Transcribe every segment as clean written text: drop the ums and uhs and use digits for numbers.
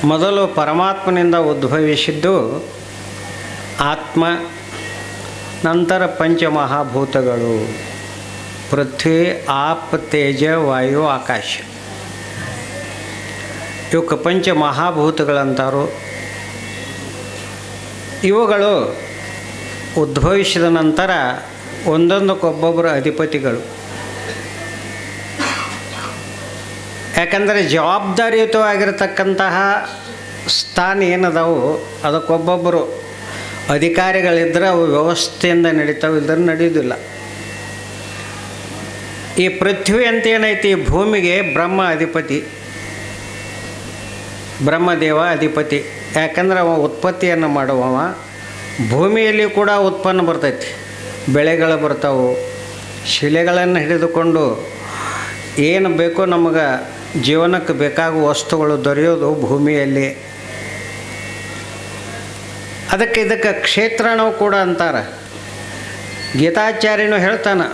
ಮೊದಲು ಪರಮಾತ್ಮನಿಂದ ಉದ್ಭವಿಸಿದ್ದು ಆತ್ಮ, ನಂತರ ಪಂಚಮಹಾಭೂತಗಳು ಪೃಥ್ವಿ, ಆಪ್, ತೇಜ, ವಾಯು, ಆಕಾಶ. ಇವಕ್ಕೆ ಪಂಚಮಹಾಭೂತಗಳಂತಾರು. ಇವುಗಳು ಉದ್ಭವಿಸಿದ ನಂತರ ಒಂದೊಂದಕ್ಕೊಬ್ಬೊಬ್ಬರು ಅಧಿಪತಿಗಳು. ಯಾಕಂದರೆ ಜವಾಬ್ದಾರಿಯುತವಾಗಿರತಕ್ಕಂತಹ ಸ್ಥಾನ ಏನದಾವು ಅದಕ್ಕೊಬ್ಬೊಬ್ಬರು ಅಧಿಕಾರಿಗಳಿದ್ದರೆ ಅವು ವ್ಯವಸ್ಥೆಯಿಂದ ನಡೀತಾವೆ, ಇಲ್ಲದ್ರೆ ನಡೆಯೋದಿಲ್ಲ. ಈ ಪೃಥ್ವಿ ಅಂತ ಏನೈತಿ, ಭೂಮಿಗೆ ಬ್ರಹ್ಮ ಅಧಿಪತಿ, ಬ್ರಹ್ಮದೇವ ಅಧಿಪತಿ. ಯಾಕಂದ್ರೆ ಅವ ಉತ್ಪತ್ತಿಯನ್ನು ಮಾಡುವವ. ಭೂಮಿಯಲ್ಲಿ ಕೂಡ ಉತ್ಪನ್ನ ಬರ್ತೈತಿ, ಬೆಳೆಗಳು ಬರ್ತಾವೆ. ಶಿಲೆಗಳನ್ನು ಹಿಡಿದುಕೊಂಡು ಏನು ಬೇಕೋ ನಮಗೆ ಜೀವನಕ್ಕೆ ಬೇಕಾಗುವ ವಸ್ತುಗಳು ದೊರೆಯೋದು ಭೂಮಿಯಲ್ಲಿ. ಇದಕ್ಕೆ ಕ್ಷೇತ್ರನೂ ಕೂಡ ಅಂತಾರೆ. ಗೀತಾಚಾರ್ಯನು ಹೇಳ್ತಾನೆ,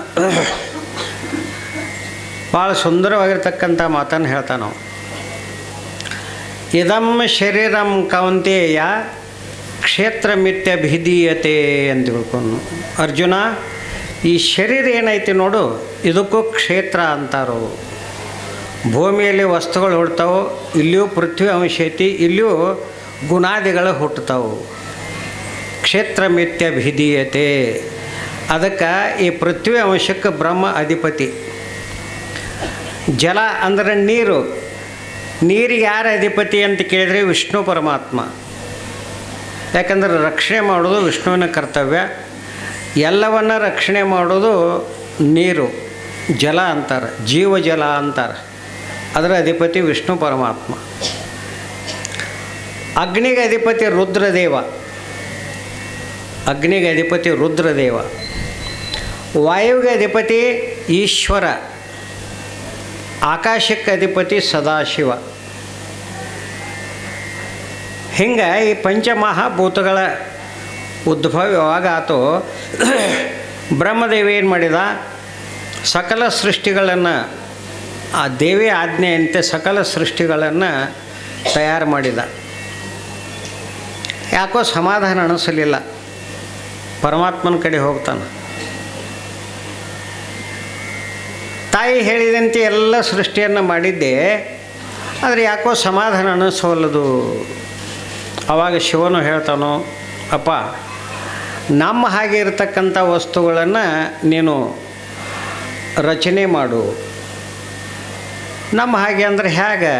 ಭಾಳ ಸುಂದರವಾಗಿರ್ತಕ್ಕಂಥ ಮಾತನ್ನು ಹೇಳ್ತಾನೆ. ಇದಂ ಶರೀರಂ ಕೌಂತೇಯ ಕ್ಷೇತ್ರಮಿತ್ಯಭಿಧೀಯತೆ ಅಂತ ತಿಳ್ಕೊಂಡು. ಅರ್ಜುನ, ಈ ಶರೀರ ಏನೈತಿ ನೋಡು, ಇದಕ್ಕೂ ಕ್ಷೇತ್ರ ಅಂತಾರೋ. ಭೂಮಿಯಲ್ಲಿ ವಸ್ತುಗಳು ಹುಡ್ತಾವೆ, ಇಲ್ಲಿಯೂ ಪೃಥ್ವಿ ಅಂಶ ಐತಿ, ಇಲ್ಲಿಯೂ ಗುಣಾದಿಗಳು ಹುಟ್ಟುತ್ತಾವೆ. ಕ್ಷೇತ್ರಮಿತ್ಯಭಿಧೀಯತೆ. ಅದಕ್ಕೆ ಈ ಪೃಥ್ವಿ ಅಂಶಕ್ಕೆ ಬ್ರಹ್ಮ ಅಧಿಪತಿ. ಜಲ ಅಂದರೆ ನೀರು. ನೀರಿಗೆ ಯಾರ ಅಧಿಪತಿ ಅಂತ ಕೇಳಿದರೆ ವಿಷ್ಣು ಪರಮಾತ್ಮ. ಯಾಕಂದರೆ ರಕ್ಷಣೆ ಮಾಡೋದು ವಿಷ್ಣುವಿನ ಕರ್ತವ್ಯ. ಎಲ್ಲವನ್ನ ರಕ್ಷಣೆ ಮಾಡೋದು ನೀರು, ಜಲ ಅಂತಾರೆ, ಜೀವಜಲ ಅಂತಾರೆ. ಅದರ ಅಧಿಪತಿ ವಿಷ್ಣು ಪರಮಾತ್ಮ. ಅಗ್ನಿಗೆ ಅಧಿಪತಿ ರುದ್ರದೇವ. ಅಗ್ನಿಗೆ ಅಧಿಪತಿ ರುದ್ರದೇವ. ವಾಯುವಿಗೆ ಅಧಿಪತಿ ಈಶ್ವರ. ಆಕಾಶಕ್ಕೆ ಅಧಿಪತಿ ಸದಾಶಿವ. ಹಿಂಗೆ ಈ ಪಂಚಮಹಾಭೂತಗಳ ಉದ್ಭವ ಯಾವಾಗ ಆತೋ, ಬ್ರಹ್ಮದೇವ ಏನು ಮಾಡಿದ, ಸಕಲ ಸೃಷ್ಟಿಗಳನ್ನು ಆ ದೇವಿ ಆಜ್ಞೆಯಂತೆ ಸಕಲ ಸೃಷ್ಟಿಗಳನ್ನು ತಯಾರು ಮಾಡಿದ. ಯಾಕೋ ಸಮಾಧಾನ ಅನಿಸಲಿಲ್ಲ, ಪರಮಾತ್ಮನ ಕಡೆ ಹೋಗ್ತಾನೆ. ತಾಯಿ ಹೇಳಿದಂತೆ ಎಲ್ಲ ಸೃಷ್ಟಿಯನ್ನು ಮಾಡಿದ್ದೆ, ಆದರೆ ಯಾಕೋ ಸಮಾಧಾನ ಅನ್ನಿಸೋಲ್ಲದು. ಆವಾಗ ಶಿವನು ಹೇಳ್ತಾನೋ, ಅಪ್ಪ, ನಮ್ಮ ಹಾಗೆ ಇರತಕ್ಕಂಥ ವಸ್ತುಗಳನ್ನು ನೀನು ರಚನೆ ಮಾಡು. ನಮ್ಮ ಹಾಗೆ ಅಂದರೆ ಹೇಗೆ,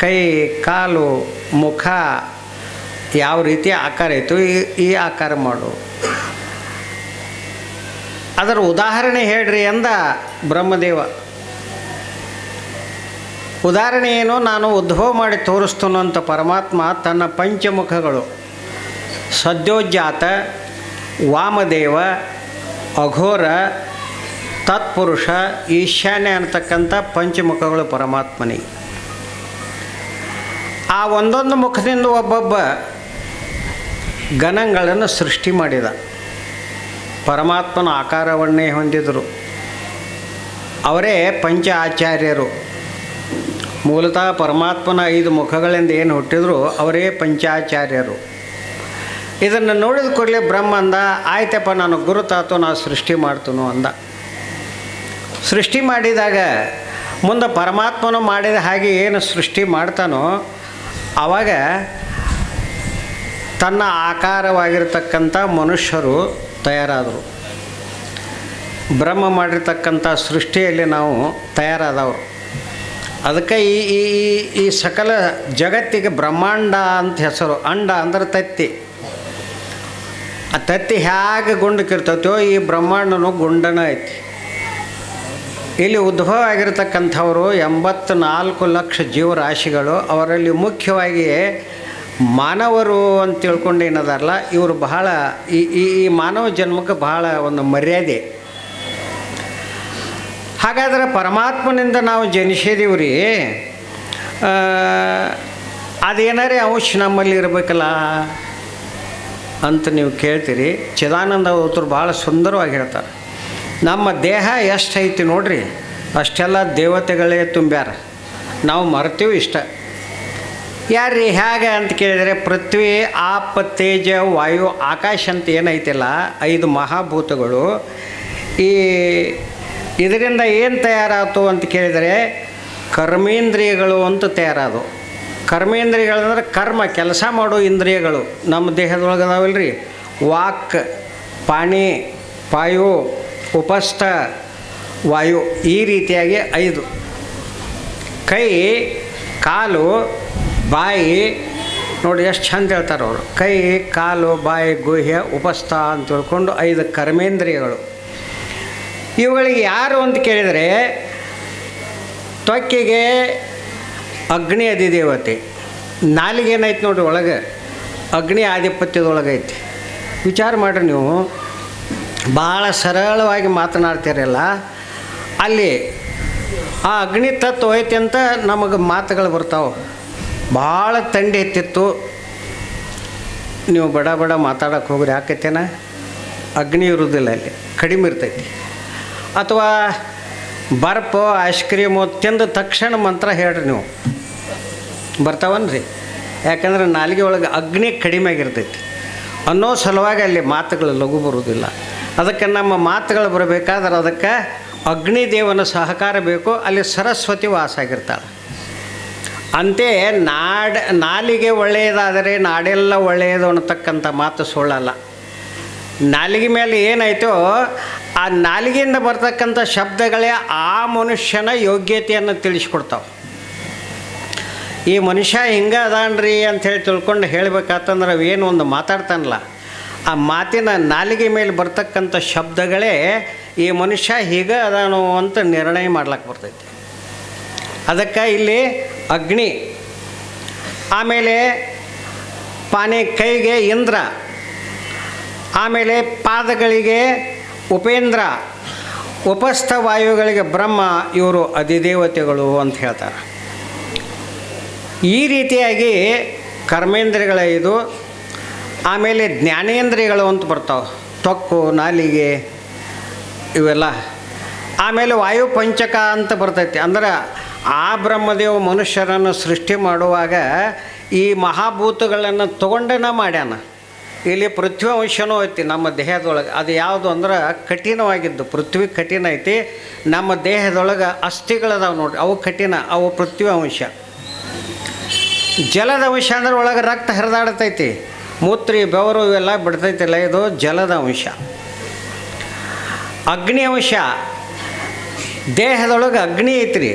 ಕೈ, ಕಾಲು, ಮುಖ ಯಾವ ರೀತಿ ಆಕಾರ ಇತ್ತು ಈ ಆಕಾರ ಮಾಡು. ಅದರ ಉದಾಹರಣೆ ಹೇಳ್ರಿ ಅಂದ ಬ್ರಹ್ಮದೇವ. ಉದಾಹರಣೆ ಏನು, ನಾನು ಉದ್ಭವ ಮಾಡಿ ತೋರಿಸ್ತೇನೆ ಅಂತ ಪರಮಾತ್ಮ ತನ್ನ ಪಂಚಮುಖಗಳು ಸದ್ಯೋಜಾತ, ವಾಮದೇವ, ಅಘೋರ, ತತ್ಪುರುಷ, ಈಶಾನ್ಯ ಅಂತಕ್ಕಂಥ ಪಂಚಮುಖಗಳು ಪರಮಾತ್ಮನಿಗೆ. ಆ ಒಂದೊಂದು ಮುಖದಿಂದ ಒಬ್ಬೊಬ್ಬ ಗಣಗಳನ್ನು ಸೃಷ್ಟಿ ಮಾಡಿದ. ಪರಮಾತ್ಮನ ಆಕಾರವನ್ನೇ ಹೊಂದಿದರು. ಅವರೇ ಪಂಚ ಆಚಾರ್ಯರು. ಮೂಲತಃ ಪರಮಾತ್ಮನ 5 ಮುಖಗಳಿಂದ ಏನು ಹುಟ್ಟಿದ್ರು ಅವರೇ ಪಂಚಾಚಾರ್ಯರು. ಇದನ್ನು ನೋಡಿದ ಕೂಡಲೇ ಬ್ರಹ್ಮ ಅಂದ, ಆಯ್ತಪ್ಪ, ನಾನು ಗುರುತಾತು, ನಾನು ಸೃಷ್ಟಿ ಮಾಡ್ತನು ಅಂದ. ಸೃಷ್ಟಿ ಮಾಡಿದಾಗ ಮುಂದೆ ಪರಮಾತ್ಮನು ಮಾಡಿದ ಹಾಗೆ ಏನು ಸೃಷ್ಟಿ ಮಾಡ್ತಾನೋ ಆವಾಗ ತನ್ನ ಆಕಾರವಾಗಿರ್ತಕ್ಕಂಥ ಮನುಷ್ಯರು ತಯಾರಾದರು. ಬ್ರಹ್ಮ ಮಾಡಿರ್ತಕ್ಕಂಥ ಸೃಷ್ಟಿಯಲ್ಲಿ ನಾವು ತಯಾರಾದವರು. ಅದಕ್ಕೆ ಈ ಸಕಲ ಜಗತ್ತಿಗೆ ಬ್ರಹ್ಮಾಂಡ ಅಂತ ಹೆಸರು. ಅಂಡ ಅಂದ್ರೆ ತತ್ತಿ. ಆ ತತ್ತಿ ಹೇಗೆ ಗುಂಡಕ್ಕಿರ್ತೈತೋ ಈ ಬ್ರಹ್ಮಾಂಡನೂ ಗುಂಡನ ಐತಿ. ಇಲ್ಲಿ ಉದ್ಭವ ಆಗಿರ್ತಕ್ಕಂಥವರು 84 ಲಕ್ಷ ಜೀವರಾಶಿಗಳು. ಅವರಲ್ಲಿ ಮುಖ್ಯವಾಗಿ ಮಾನವರು ಅಂತ ತಿಳ್ಕೊಂಡು ಏನದಾರಲ್ಲ, ಇವರು ಬಹಳ ಈ ಮಾನವ ಜನ್ಮಕ್ಕೆ ಬಹಳ ಒಂದು ಮರ್ಯಾದೆ. ಹಾಗಾದರೆ ಪರಮಾತ್ಮನಿಂದ ನಾವು ಜನಿಸಿದೀವಿ ರೀ, ಅದೇನಾರೇ ಅಂಶ ನಮ್ಮಲ್ಲಿ ಇರಬೇಕಲ್ಲ ಅಂತ ನೀವು ಕೇಳ್ತೀರಿ. ಚಿದಾನಂದ ಅವತರು ಭಾಳ ಸುಂದರವಾಗಿ ಹೇಳ್ತಾರೆ. ನಮ್ಮ ದೇಹ ಎಷ್ಟು ಐತಿ ನೋಡ್ರಿ, ಅಷ್ಟೆಲ್ಲ ದೇವತೆಗಳೇ ತುಂಬ್ಯಾರ. ನಾವು ಮರ್ತೀವಿ ಇಷ್ಟ. ಯಾರ್ರೀ ಹೇಗೆ ಅಂತ ಕೇಳಿದರೆ ಪೃಥ್ವಿ ಆಪ ತೇಜ ವಾಯು ಆಕಾಶ ಅಂತ ಏನೈತಿಲ್ಲ 5 ಮಹಾಭೂತಗಳು ಈ ಇದರಿಂದ ಏನು ತಯಾರಾಯ್ತು ಅಂತ ಕೇಳಿದರೆ ಕರ್ಮೇಂದ್ರಿಯಗಳು ಅಂತ ತಯಾರಾದವು. ಕರ್ಮೇಂದ್ರಿಯಗಳಂದ್ರೆ ಕರ್ಮ ಕೆಲಸ ಮಾಡೋ ಇಂದ್ರಿಯಗಳು ನಮ್ಮ ದೇಹದೊಳಗೆ ಅದಾವಲ್ರಿ. ವಾಕ್, ಪಾಣಿ, ಪಾಯು, ಉಪಸ್ಥ, ವಾಯು ಈ ರೀತಿಯಾಗಿ 5. ಕೈ, ಕಾಲು, ಬಾಯಿ ನೋಡಿ ಎಷ್ಟು ಚಂದ ಹೇಳ್ತಾರೆ ಅವರು. ಕೈ, ಕಾಲು, ಬಾಯಿ, ಗುಹ್ಯ, ಉಪಸ್ಥ ಅಂತ ತಿಳ್ಕೊಂಡು 5 ಕರ್ಮೇಂದ್ರಿಯಗಳು. ಇವುಗಳಿಗೆ ಯಾರು ಅಂತ ಕೇಳಿದರೆ ತ್ವಕ್ಕಿಗೆ ಅಗ್ನಿ ಅಧಿದೇವತೆ, ನಾಲಿಗೆ ಏನೈತೆ ನೋಡಿ ಒಳಗೆ ಅಗ್ನಿ ಆಧಿಪತ್ಯದೊಳಗೈತಿ. ವಿಚಾರ ಮಾಡಿರಿ ನೀವು, ಭಾಳ ಸರಳವಾಗಿ ಮಾತನಾಡ್ತೀರಲ್ಲ, ಅಲ್ಲಿ ಆ ಅಗ್ನಿ ತತ್ವ ಐತಿ ಅಂತ ನಮಗೆ ಮಾತುಗಳು ಬರ್ತಾವೆ. ಭಾಳ ಥಂಡಿ ಎತ್ತಿತ್ತು, ನೀವು ಬಡ ಬಡ ಮಾತಾಡೋಕೆ ಹೋಗ್ರಿ ಯಾಕೈತೇನ, ಅಗ್ನಿ ಇರೋದಿಲ್ಲ ಅಲ್ಲಿ, ಕಡಿಮೆ ಇರ್ತೈತಿ. ಅಥವಾ ಬರ್ಫು ಐಸ್ ಕ್ರೀಮು ತಿಂದ ತಕ್ಷಣ ಮಂತ್ರ ಹೇಳ್ರಿ ನೀವು, ಬರ್ತಾವನ್ರಿ. ಯಾಕಂದ್ರೆ ನಾಲಿಗೆ ಒಳಗೆ ಅಗ್ನಿ ಕಡಿಮೆ ಆಗಿರ್ತೈತಿ ಅನ್ನೋ ಸಲುವಾಗಿ ಅಲ್ಲಿ ಮಾತುಗಳು ಲಘು ಬರುವುದಿಲ್ಲ. ಅದಕ್ಕೆ ನಮ್ಮ ಮಾತುಗಳು ಬರಬೇಕಾದ್ರೆ ಅದಕ್ಕೆ ಅಗ್ನಿದೇವನ ಸಹಕಾರ ಬೇಕು. ಅಲ್ಲಿ ಸರಸ್ವತಿ ವಾಸ ಆಗಿರ್ತಾಳೆ. ಅಂತೆ ನಾಲಿಗೆ ಒಳ್ಳೆಯದಾದರೆ ನಾಡೆಲ್ಲ ಒಳ್ಳೆಯದು ಅನ್ನತಕ್ಕಂಥ ಮಾತು ಸುಳ್ಳಲ್ಲ. ನಾಲಿಗೆ ಮೇಲೆ ಏನಾಯಿತೋ ಆ ನಾಲಿಗೆಯಿಂದ ಬರ್ತಕ್ಕಂಥ ಶಬ್ದಗಳೇ ಆ ಮನುಷ್ಯನ ಯೋಗ್ಯತೆಯನ್ನು ತಿಳಿಸ್ಕೊಡ್ತಾವೆ. ಈ ಮನುಷ್ಯ ಹಿಂಗೆ ಅದಾನ್ರಿ ಅಂಥೇಳಿ ತಿಳ್ಕೊಂಡು ಹೇಳಬೇಕಾತಂದ್ರೆ ಅವೇನು ಒಂದು ಮಾತಾಡ್ತಾನಲ್ಲ, ಆ ಮಾತಿನ ನಾಲಿಗೆ ಮೇಲೆ ಬರ್ತಕ್ಕಂಥ ಶಬ್ದಗಳೇ ಈ ಮನುಷ್ಯ ಹೀಗೆ ಅದಾನೋ ಅಂತ ನಿರ್ಣಯ ಮಾಡ್ಲಿಕ್ಕೆ ಬರ್ತೈತಿ. ಅದಕ್ಕೆ ಇಲ್ಲಿ ಅಗ್ನಿ, ಆಮೇಲೆ ಪಾನೆ ಕೈಗೆ ಇಂದ್ರ, ಆಮೇಲೆ ಪಾದಗಳಿಗೆ ಉಪೇಂದ್ರ, ಉಪಸ್ಥ ವಾಯುಗಳಿಗೆ ಬ್ರಹ್ಮ, ಇವರು ಅಧಿದೇವತೆಗಳು ಅಂತ ಹೇಳ್ತಾರೆ. ಈ ರೀತಿಯಾಗಿ ಕರ್ಮೇಂದ್ರಿಯಗಳ ಇದು. ಆಮೇಲೆ ಜ್ಞಾನೇಂದ್ರಿಯಗಳು ಅಂತ ಬರ್ತಾವೆ, ತ್ವಕ್ಕು, ನಾಲಿಗೆ ಇವೆಲ್ಲ. ಆಮೇಲೆ ವಾಯು ಪಂಚಕ ಅಂತ ಬರ್ತೈತಿ. ಅಂದ್ರೆ ಆ ಬ್ರಹ್ಮದೇವ ಮನುಷ್ಯರನ್ನು ಸೃಷ್ಟಿ ಮಾಡುವಾಗ ಈ ಮಹಾಭೂತಗಳನ್ನು ತೊಗೊಂಡೇನ ಮಾಡ್ಯಾನ. ಇಲ್ಲಿ ಪೃಥ್ವಿ ಅಂಶನೂ ಐತಿ ನಮ್ಮ ದೇಹದೊಳಗೆ. ಅದು ಯಾವುದು ಅಂದ್ರೆ ಕಠಿಣವಾಗಿದ್ದು, ಪೃಥ್ವಿ ಕಠಿಣ ಐತಿ. ನಮ್ಮ ದೇಹದೊಳಗೆ ಅಸ್ಥಿಗಳದಾವೆ ನೋಡ್ರಿ, ಅವು ಕಠಿಣ, ಅವು ಪೃಥ್ವಿ ಅಂಶ. ಜಲದ ಅಂಶ ಅಂದ್ರೆ ಒಳಗೆ ರಕ್ತ ಹರಿದಾಡ್ತೈತಿ, ಮೂತ್ರಿ ಬೆವರು ಇವೆಲ್ಲ ಬಿಡ್ತೈತಿಲ್ಲ, ಇದು ಜಲದ ಅಂಶ. ಅಗ್ನಿ ಅಂಶ, ದೇಹದೊಳಗೆ ಅಗ್ನಿ ಐತ್ರಿ.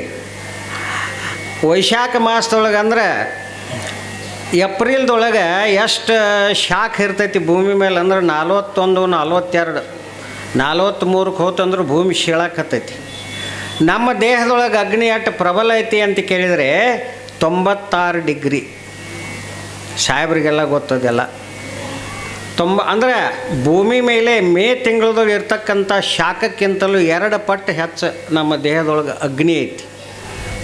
ವೈಶಾಖ ಮಾಸದೊಳಗೆ ಅಂದ್ರೆ ಏಪ್ರಿಲ್ದೊಳಗೆ ಎಷ್ಟು ಶಾಖ ಇರ್ತೈತಿ ಭೂಮಿ ಮೇಲೆ ಅಂದ್ರೆ 41, 42, 43ಕ್ಕೆ ಹೋತಂದ್ರೆ ಭೂಮಿ ಶೀಳಾಕತ್ತೈತಿ. ನಮ್ಮ ದೇಹದೊಳಗೆ ಅಗ್ನಿ ಎಷ್ಟು ಪ್ರಬಲ ಐತಿ ಅಂತ ಕೇಳಿದರೆ 96 ಡಿಗ್ರಿ. ಸಾಹೇಬ್ರಿಗೆಲ್ಲ ಗೊತ್ತದೆಲ್ಲ. ಅಂದ್ರೆ ಭೂಮಿ ಮೇಲೆ ಮೇ ತಿಂಗಳದಾಗ ಇರ್ತಕ್ಕಂಥ ಶಾಖಕ್ಕಿಂತಲೂ 2 ಪಟ್ಟು ಹೆಚ್ಚು ನಮ್ಮ ದೇಹದೊಳಗೆ ಅಗ್ನಿ ಐತಿ.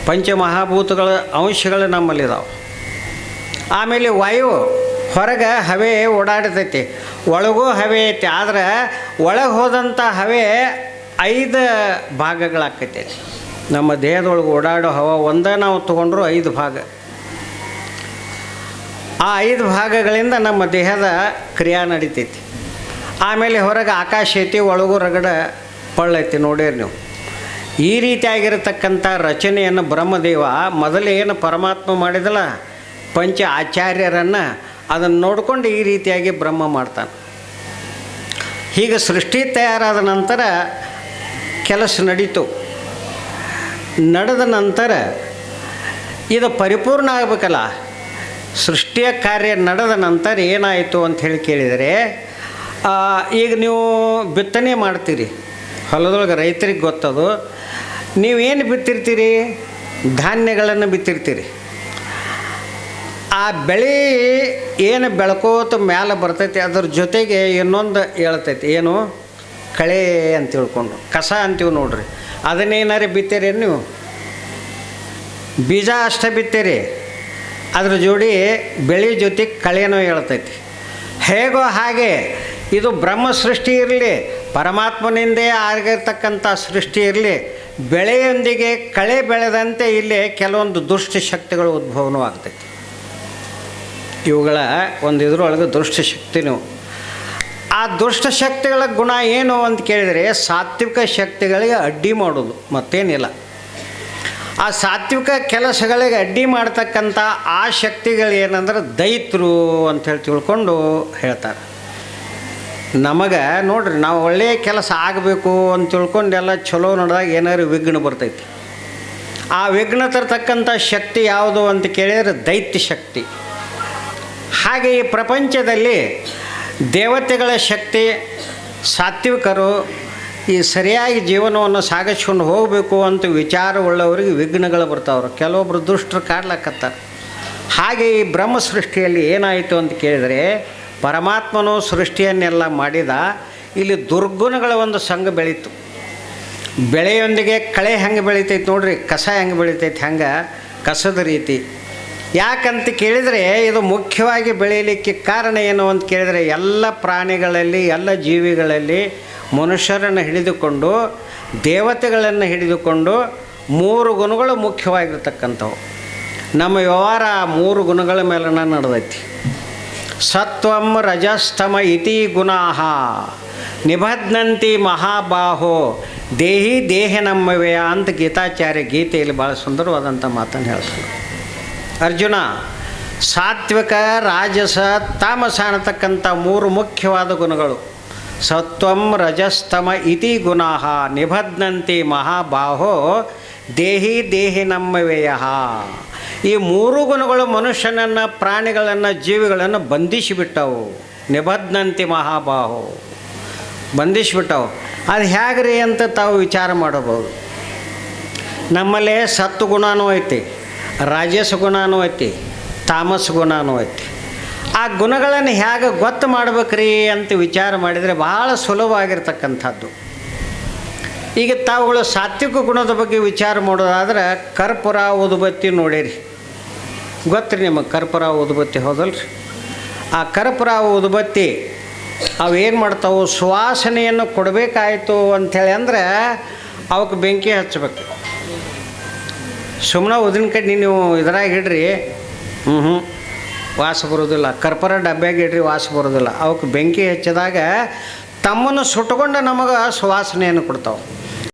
ಪಂಚಮಹಾಭೂತಗಳ ಅಂಶಗಳು ನಮ್ಮಲ್ಲಿದ್ದಾವೆ. ಆಮೇಲೆ ವಾಯು, ಹೊರಗೆ ಹವೆ ಓಡಾಡ್ತೈತಿ, ಒಳಗೂ ಹವೆ ಐತಿ. ಆದರೆ ಒಳಗೆ ಹೋದಂಥ ಹವೆ 5 ಭಾಗಗಳಾಕೈತಿ. ನಮ್ಮ ದೇಹದೊಳಗೆ ಓಡಾಡೋ ಹವ ಒಂದೇ ನಾವು ತೊಗೊಂಡ್ರು 5 ಭಾಗ. ಆ 5 ಭಾಗಗಳಿಂದ ನಮ್ಮ ದೇಹದ ಕ್ರಿಯಾ ನಡಿತೈತಿ. ಆಮೇಲೆ ಹೊರಗೆ ಆಕಾಶ ಐತಿ, ಒಳಗೂ ರಗಡ ಪಳ್ಳೈತಿ, ನೋಡಿರಿ ನೀವು. ಈ ರೀತಿಯಾಗಿರತಕ್ಕಂಥ ರಚನೆಯನ್ನು ಬ್ರಹ್ಮದೇವ ಮೊದಲೇನು ಪರಮಾತ್ಮ ಮಾಡಿದಲ್ಲ, ಪಂಚ ಆಚಾರ್ಯರನ್ನು ಅದನ್ನು ನೋಡಿಕೊಂಡು ಈ ರೀತಿಯಾಗಿ ಬ್ರಹ್ಮ ಮಾಡ್ತಾನೆ. ಹೀಗೆ ಸೃಷ್ಟಿ ತಯಾರಾದ ನಂತರ ಕೆಲಸ ನಡೀತು. ನಡೆದ ನಂತರ ಇದು ಪರಿಪೂರ್ಣ ಆಗಬೇಕಲ್ಲ. ಸೃಷ್ಟಿಯ ಕಾರ್ಯ ನಡೆದ ನಂತರ ಏನಾಯಿತು ಅಂಥೇಳಿ ಕೇಳಿದರೆ, ಈಗ ನೀವು ಬಿತ್ತನೆ ಮಾಡ್ತೀರಿ ಹೊಲದೊಳಗೆ, ರೈತರಿಗೆ ಗೊತ್ತದು. ನೀವೇನು ಬಿತ್ತಿರ್ತೀರಿ? ಧಾನ್ಯಗಳನ್ನು ಬಿತ್ತಿರ್ತೀರಿ. ಆ ಬೆಳೆ ಏನು ಬೆಳ್ಕೋತ ಮ್ಯಾಲೆ ಬರ್ತೈತಿ, ಅದ್ರ ಜೊತೆಗೆ ಇನ್ನೊಂದು ಹೇಳ್ತೈತಿ, ಏನು ಕಳೆ ಅಂತ ತಿಳ್ಕೊಂಡು ಕಸ ಅಂತೀವಿ ನೋಡ್ರಿ. ಅದನ್ನೇನಾರು ಬಿತ್ತೀರಿ ನೀವು? ಬೀಜ ಅಷ್ಟೇ ಬಿತ್ತೀರಿ, ಅದ್ರ ಜೋಡಿ ಬೆಳೆ ಜೊತೆ ಕಳೆನೂ ಹೇಳ್ತೈತಿ. ಹೇಗೋ ಹಾಗೆ ಇದು ಬ್ರಹ್ಮ ಸೃಷ್ಟಿ ಇರಲಿ, ಪರಮಾತ್ಮನಿಂದೇ ಆಗಿರ್ತಕ್ಕಂಥ ಸೃಷ್ಟಿ ಇರಲಿ, ಬೆಳೆಯೊಂದಿಗೆ ಕಳೆ ಬೆಳೆದಂತೆ ಇಲ್ಲಿ ಕೆಲವೊಂದು ದುಷ್ಟ ಶಕ್ತಿಗಳು ಉದ್ಭವನೂ ಆಗ್ತೈತಿ. ಇವುಗಳ ಒಂದು ಇದ್ರೊಳಗೆ ದುಷ್ಟಶಕ್ತಿನೂ. ಆ ದುಷ್ಟಶಕ್ತಿಗಳ ಗುಣ ಏನು ಅಂತ ಕೇಳಿದರೆ ಸಾತ್ವಿಕ ಶಕ್ತಿಗಳಿಗೆ ಅಡ್ಡಿ ಮಾಡೋದು, ಮತ್ತೇನಿಲ್ಲ. ಆ ಸಾತ್ವಿಕ ಕೆಲಸಗಳಿಗೆ ಅಡ್ಡಿ ಮಾಡ್ತಕ್ಕಂಥ ಆ ಶಕ್ತಿಗಳು ಏನಂದ್ರೆ ದೈತ್ರು ಅಂಥೇಳಿ ತಿಳ್ಕೊಂಡು ಹೇಳ್ತಾರೆ. ನಮಗೆ ನೋಡ್ರಿ, ನಾವು ಒಳ್ಳೆಯ ಕೆಲಸ ಆಗಬೇಕು ಅಂತ ತಿಳ್ಕೊಂಡು ಎಲ್ಲ ಚಲೋ ನಡೆದಾಗ ಏನಾದ್ರು ವಿಘ್ನ ಬರ್ತೈತಿ. ಆ ವಿಘ್ನ ತರ್ತಕ್ಕಂಥ ಶಕ್ತಿ ಯಾವುದು ಅಂತ ಕೇಳಿದರೆ ದೈತ್ಯ ಶಕ್ತಿ. ಹಾಗೆ ಈ ಪ್ರಪಂಚದಲ್ಲಿ ದೇವತೆಗಳ ಶಕ್ತಿ, ಸಾತ್ವಿಕರು ಈ ಸರಿಯಾಗಿ ಜೀವನವನ್ನು ಸಾಗಿಸ್ಕೊಂಡು ಹೋಗಬೇಕು ಅಂತ ವಿಚಾರವುಳ್ಳವರಿಗೆ ವಿಘ್ನಗಳು ಬರ್ತಾವ್ರು. ಕೆಲವೊಬ್ಬರು ದುಷ್ಟರು ಕಾಡ್ಲಕ್ಕತ್ತಾರೆ. ಹಾಗೆ ಈ ಬ್ರಹ್ಮ ಸೃಷ್ಟಿಯಲ್ಲಿ ಏನಾಯಿತು ಅಂತ ಕೇಳಿದರೆ, ಪರಮಾತ್ಮನು ಸೃಷ್ಟಿಯನ್ನೆಲ್ಲ ಮಾಡಿದ. ಇಲ್ಲಿ ದುರ್ಗುಣಗಳ ಒಂದು ಸಂಘ ಬೆಳೀತು. ಬೆಳೆಯೊಂದಿಗೆ ಕಳೆ ಹೆಂಗೆ ಬೆಳಿತೈತೆ ನೋಡ್ರಿ, ಕಸ ಹೆಂಗೆ ಬೆಳಿತೈತೆ ಹಂಗೆ ಕಸದ ರೀತಿ. ಯಾಕಂತ ಕೇಳಿದರೆ ಇದು ಮುಖ್ಯವಾಗಿ ಬೆಳೀಲಿಕ್ಕೆ ಕಾರಣ ಏನು ಅಂತ ಕೇಳಿದರೆ, ಎಲ್ಲ ಪ್ರಾಣಿಗಳಲ್ಲಿ ಎಲ್ಲ ಜೀವಿಗಳಲ್ಲಿ ಮನುಷ್ಯರನ್ನು ಹಿಡಿದುಕೊಂಡು ದೇವತೆಗಳನ್ನು ಹಿಡಿದುಕೊಂಡು 3 ಗುಣಗಳು ಮುಖ್ಯವಾಗಿರ್ತಕ್ಕಂಥವು. ನಮ್ಮ ವ್ಯವಹಾರ 3 ಗುಣಗಳ ಮೇಲೆ ನಡೆದೈತಿ. ಸತ್ವಂ ರಜಸ್ತಮ ಇತಿ ಗುಣಾಃ ನಿಬಧ್ನಂತಿ ಮಹಾಬಾಹೋ ದೇಹಿ ದೇಹನಮ್ಮವ್ಯ ಅಂತ ಗೀತಾಚಾರ್ಯ ಗೀತೆಯಲ್ಲಿ ಭಾಳ ಸುಂದರವಾದಂಥ ಮಾತನ್ನು ಹೇಳ್ತಾರೆ. ಅರ್ಜುನ, ಸಾತ್ವಿಕ, ರಾಜಸ, ತಾಮಸ ಅನ್ನತಕ್ಕಂಥ 3 ಮುಖ್ಯವಾದ ಗುಣಗಳು. ಸತ್ವಂ ರಜಸ್ತಮ ಇತಿ ಗುಣಾಃ ನಿಬಧ್ನಂತಿ ಮಹಾಬಾಹೋ ದೇಹಿ ದೇಹಿನಮ್ಮವ್ಯಯ. ಈ 3 ಗುಣಗಳು ಮನುಷ್ಯನನ್ನು, ಪ್ರಾಣಿಗಳನ್ನು, ಜೀವಿಗಳನ್ನು ಬಂಧಿಸಿಬಿಟ್ಟವು. ನಿಬಧ್ನಂತಿ ಮಹಾಬಾಹೋ, ಬಂಧಿಸಿಬಿಟ್ಟವು. ಅದು ಹೇಗ್ರಿ ಅಂತ ತಾವು ವಿಚಾರ ಮಾಡಬಹುದು. ನಮ್ಮಲ್ಲೇ ಸತ್ವಗುಣನೂ ಐತಿ, ರಾಜಸ ಗುಣನೂ ಐತಿ, ತಾಮಸ ಗುಣನೂ ಐತಿ. ಆ ಗುಣಗಳನ್ನು ಹೇಗೆ ಗೊತ್ತು ಮಾಡ್ಬೇಕ್ರಿ ಅಂತ ವಿಚಾರ ಮಾಡಿದರೆ ಭಾಳ ಸುಲಭವಾಗಿರ್ತಕ್ಕಂಥದ್ದು. ಈಗ ತಾವುಗಳು ಸಾತ್ವಿಕ ಗುಣದ ಬಗ್ಗೆ ವಿಚಾರ ಮಾಡೋದಾದ್ರೆ ಕರ್ಪೂರ ಊದುಬತ್ತಿ ನೋಡಿರಿ, ಗೊತ್ತ್ರಿ ನಿಮಗೆ ಕರ್ಪೂರ ಊದುಬತ್ತಿ, ಹೌದಲ್ರಿ? ಆ ಕರ್ಪೂರ ಊದುಬತ್ತಿ ಅವೇನು ಮಾಡ್ತಾವೆ, ಸುವಾಸನೆಯನ್ನು ಕೊಡಬೇಕಾಯಿತು ಅಂಥೇಳಿ ಅಂದ್ರೆ ಅವಕ್ಕೆ ಬೆಂಕಿ ಹಚ್ಚಬೇಕು. ಸುಮ್ಮನೆ ಉದಿನ ಕಡ್ಡಿ ನೀವು ಇದ್ರಾಗ ಇಡ್ರಿ, ವಾಸ ಬರೋದಿಲ್ಲ. ಕರ್ಪೂರ ಡಬ್ಬ್ಯಾಗ ಇಡ್ರಿ, ವಾಸ ಬರೋದಿಲ್ಲ. ಅವಕ್ಕೆ ಬೆಂಕಿ ಹಚ್ಚಿದಾಗ ತಮ್ಮನ್ನು ಸುಟ್ಕೊಂಡು ನಮಗೆ ಸುವಾಸನೆಯನ್ನು ಕೊಡ್ತಾವೆ.